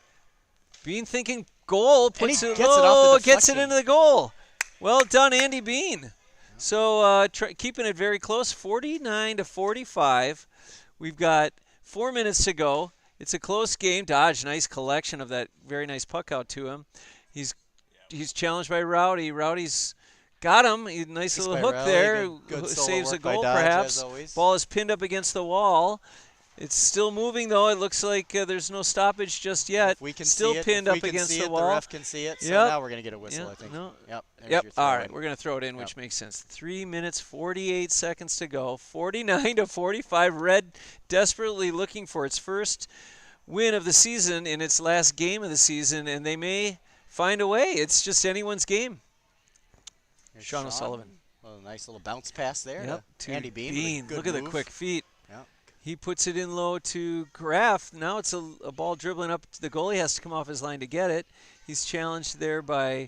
thinking goal, puts it low, gets it into the goal. Well done, Andy Bean. So keeping it very close, 49 to 45. We've got 4 minutes to go. It's a close game. Dodge, nice collection of that very nice puck out to him. He's challenged by Rowdy. Rowdy's got him. Nice little hook there.
Good
saves a
by
goal,
Dodge,
perhaps.
as always.
Ball is pinned up against the wall. It's still moving, though. It looks like there's no stoppage just yet.
If we can
still
see it,
pinned
if we
up
can
against
see
the
it,
wall.
The ref can see it. So
Yep.
now we're going to get a whistle,
Yep.
I think.
No.
Yep.
Yep.
Your throw
All right.
in.
We're going to throw it in, which makes sense. 3 minutes, 48 seconds to go. 49 to 45. Red desperately looking for its first win of the season in its last game of the season, and they may find a way. It's just anyone's game.
Here's
Sean O'Sullivan.
A nice little bounce pass there
Yep.
to Andy Bean.
Look at the quick feet.
Yep.
He puts it in low to Graff. Now it's a ball dribbling up. The goalie has to come off his line to get it. He's challenged there by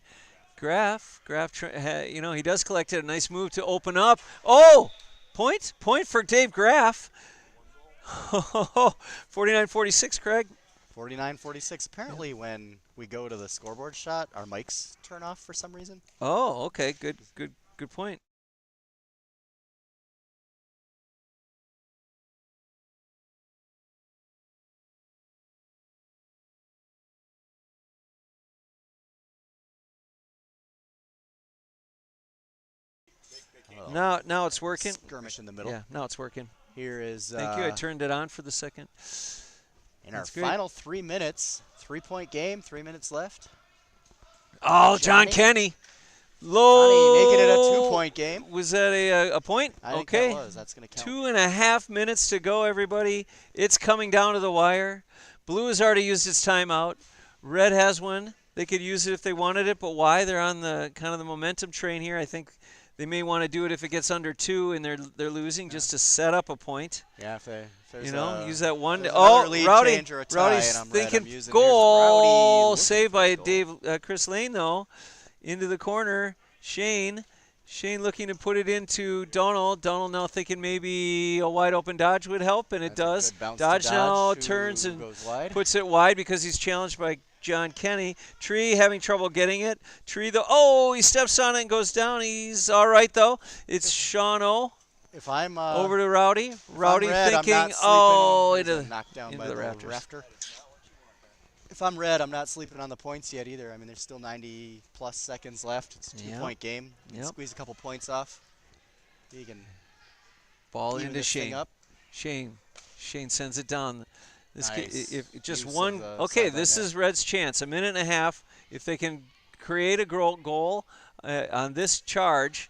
Graff. Graff, he does collect it. A nice move to open up. Oh, point for Dave Graff. 49-46, Craig.
49-46. Apparently, when we go to the scoreboard shot, our mics turn off for some reason.
Oh, okay. Good point. Now it's working.
Skirmish in the middle.
Yeah, now it's working.
Here is.
Thank you. I turned it on for the second.
In our
That's great.
final 3 minutes, 3-point game, 3 minutes left.
Oh, John
Johnny.
Kenny. Low.
Johnny making it a 2-point game.
Was that a point?
I think
Okay.
that was. That's going to count.
2.5 minutes to go, everybody. It's coming down to the wire. Blue has already used its timeout. Red has one. They could use it if they wanted it, but why? They're on the kind of the momentum train here. I think they may want to do it if it gets under 2 and they're losing just to set up a point.
Yeah, if there's
Use that one.
another lead
Rowdy.
change or a tie,
Rowdy's
and I'm red,
thinking
I'm using-
goal.
Rowdy
Saved
looking
by
for a goal.
Chris Lane, though. Into the corner. Shane looking to put it into Donald. Donald now thinking maybe a wide open Dodge would help, and it
That's a
does.
good bounce to
Dodge now
who
turns and
goes wide.
puts it wide because he's challenged by John Kenny. Tree having trouble getting it. Tree, he steps on it and goes down. He's all right, though. It's Sean O.
If I'm
Over to Rowdy.
if
Rowdy
I'm red,
thinking,
I'm not sleeping.
into
knocked down
into
by
the
the
rafters.
rafter. If I'm red, I'm not sleeping on the points yet either. I mean, there's still 90-plus seconds left. It's a 2-point game. You can squeeze a couple points off. You can
Ball
even
into
this thing
Shane.
up.
Shane sends it down.
Nice.
If just
Use
one.
of the
Okay,
sideline
this
net.
is Red's chance. A minute and a half. If they can create a goal on this charge,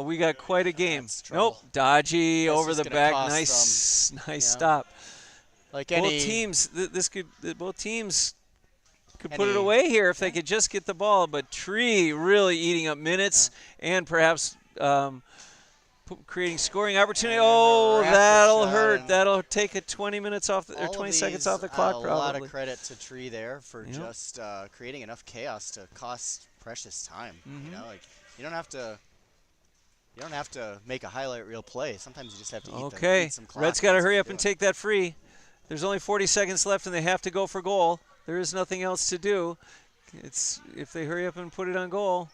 we got quite a game.
That's trouble.
Nope, dodgy
That's
over
just
the
gonna
back.
cost
Nice
yeah.
stop.
Like
Both
any
teams. Both teams could put it
Any-
away here if they could just get the ball. But Tree really eating up minutes and perhaps. Creating scoring opportunity.
And
Oh,
the rafter
that'll
shot
hurt.
and
That'll take it 20 minutes off or
all of
20 seconds
these,
off the clock,
a
probably.
lot of credit to Tree there for
Yep.
just creating enough chaos to cost precious time.
Mhm.
You know, like you don't have to make a highlight reel play. Sometimes you just have to
Okay,
eat some clock.
Red's got to
That's what
hurry
you
up
do.
and take that free. There's only 40 seconds left, and they have to go for goal. There is nothing else to do. It's if they hurry up and put it on goal.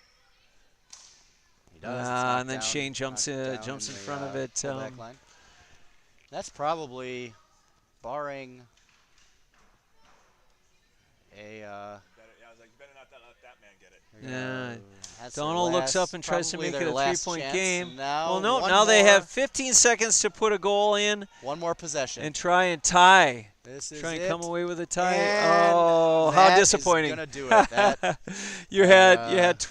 He does. It's
And
knocked
then
down-
Shane jumps
knocked down
in
the,
front of it.
fullback line. That's probably barring a.
I was like, you better not let that man get it.
We're
Yeah.
gonna That's their
Donald looks up
last-
and tries to
probably
make
their
it a
last
three-point
chance.
game.
Now,
Well, no,
one
now they
more-
have 15 seconds to put a goal in
one more possession.
and try and tie.
This is
Try and
it.
come away with a tie.
And
Oh, how
that is
disappointing!
gonna do it. That-
you had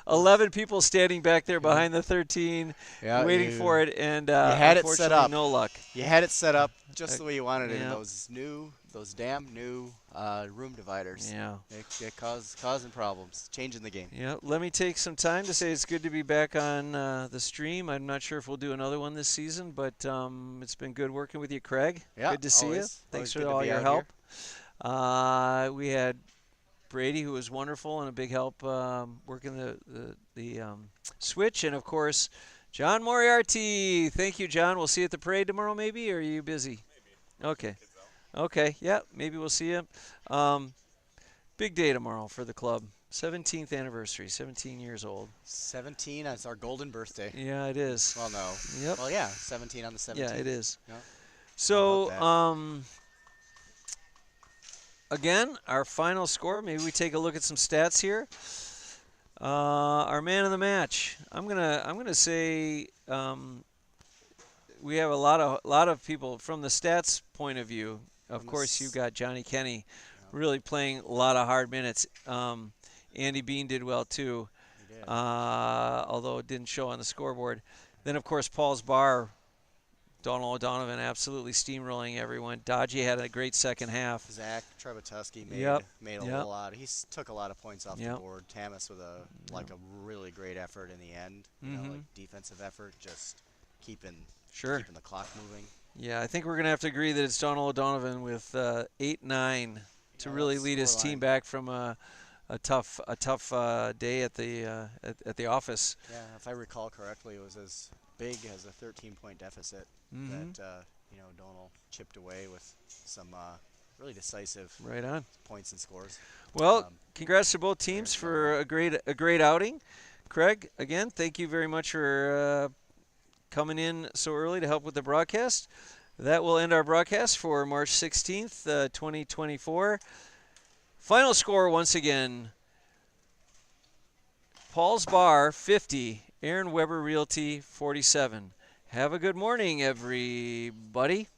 11 people standing back there behind the 13,
Yeah,
waiting
you-
for it, and
had it set
unfortunately,
up.
no luck.
You had it set up just the way you wanted it.
yeah.
And those damn new room dividers.
Yeah.
It causing problems, changing the game.
Yeah, let me take some time to say it's good to be back on the stream. I'm not sure if we'll do another one this season, but it's been good working with you, Craig.
Yeah,
good to see you.
always
Thanks
good
for
to
all
be
your
out
help. We had Brady, who was wonderful and a big help working the switch, and of course, John Moriarty. Thank you, John. We'll see you at the parade tomorrow, maybe, or are you busy?
Maybe.
Okay. Okay, yeah, maybe we'll see you. Big day tomorrow for the club. 17th anniversary, 17 years old.
17, that's our golden birthday.
Yeah, it is.
Well, no.
Yep.
Well, yeah, 17 on the 17th.
Yeah, it is.
Yeah.
So,
How about
again, our final score. Maybe we take a look at some stats here. Our man of the match. I'm gonna say we have a lot of people from the stats point of view. Of course, you've got Johnny Kenny really playing a lot of hard minutes. Andy Bean did well too,
He did.
although it didn't show on the scoreboard. Then, of course, Paul's Bar, Donald O'Donovan absolutely steamrolling everyone. Dodgy had a great second half.
Zach Trebatuski made
Yep.
a
Yep.
lot. He took a lot of points off
Yep.
the board. Tamas with a really great effort in the end. You know, like defensive effort, just keeping the clock moving.
Yeah, I think we're going to have to agree that it's Donald O'Donovan with 8-9 to
Yeah,
really
that's
lead his
scoreline.
team back from a tough day at the office.
Yeah, if I recall correctly, it was as big as a 13-point deficit that Donald chipped away with some really decisive
Right on.
points and scores.
Well, congrats to both teams for a great outing. Craig, again, thank you very much for coming in so early to help with the broadcast. That will end our broadcast for March 16th, 2024. Final score once again, Paul's Bar 50, Aaron Weber Realty 47. Have a good morning, everybody.